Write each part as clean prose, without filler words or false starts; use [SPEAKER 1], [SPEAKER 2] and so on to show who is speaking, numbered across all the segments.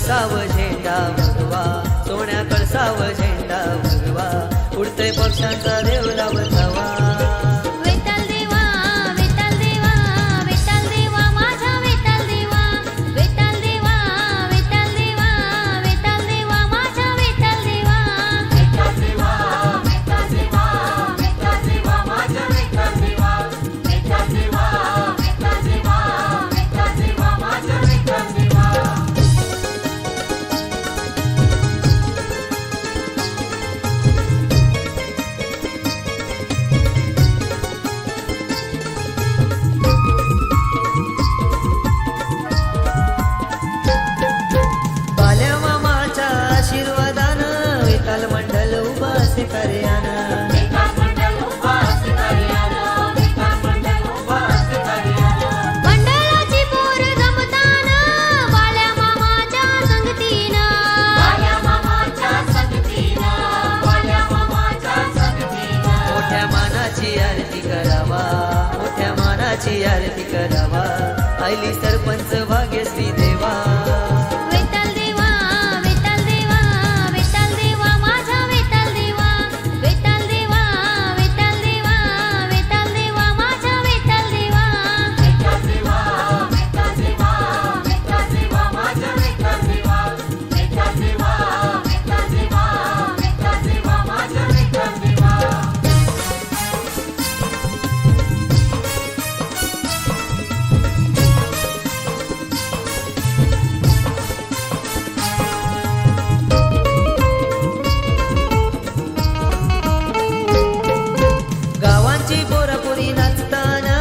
[SPEAKER 1] कळसाव झेंडा भगवा, सोन्या कळसाव झेंडा भगवा, उडतय पक्षांचा देव लावतावा.
[SPEAKER 2] विठ्ठल देवा, विठ्ठल देवा, विठ्ठल देवा, माझा विठ्ठल देवा, विठ्ठल देवा, विठ्ठल देवा, विठ्ठल देवा, माझा विठ्ठल देवा, विठ्ठल देवा, विठ्ठल देवा, विठ्ठल देवा, माझा विठ्ठल देवा, विठ्ठल देवा, विठ्ठल देवा, विठ्ठल देवा, माझा विठ्ठल देवा.
[SPEAKER 1] बाल्या मामाच्या आशीर्वादानं विठ्ठल मंडल उभास कार्यानं,
[SPEAKER 2] मंडळाची पोर जमताना बाल्या मामाच्या संगतीनं, बाल्या मामाच्या संगतीनं, बाल्या मामाच्या संगतीनं.
[SPEAKER 1] मोठ्या मानाची आरती करावा, मोठ्या मानाची आरती करावा, आईली सरपंच भाग्यश्री देवा.
[SPEAKER 2] विठ्ठल देवा, विठ्ठल देवा, विठ्ठल देवा, माझा विठ्ठल देवा, विठ्ठल देवा, विठ्ठल देवा, विठ्ठल देवा, माझा विठ्ठल देवा, विठ्ठल देवा, विठ्ठल देवा, विठ्ठल देवा, माझा विठ्ठल देवा, विठ्ठल देवा, विठ्ठल देवा, विठ्ठल देवा, माझा विठ्ठल देवा.
[SPEAKER 1] गावांची पोरापोरी नाचताना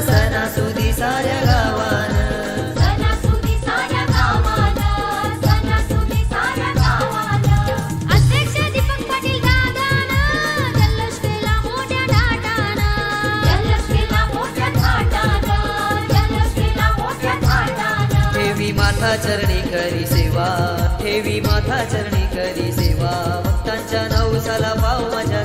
[SPEAKER 1] सणासुदी साऱ्या गावानं,
[SPEAKER 2] सणासुदी साऱ्या गावानं, सणासुदी साऱ्या गावानं. अध्यक्ष दीपक पाटील दादानं जल्लोष केला मोठ्या थाटानं, जल्लोष केला मोठ्या थाटानं, जल्लोष केला मोठ्या थाटानं.
[SPEAKER 1] ठेवी माथा चरणी करी सेवा, ठेवी माथा चरणी करी सेवा, भक्तांच्या नवसाला पाव माझ्या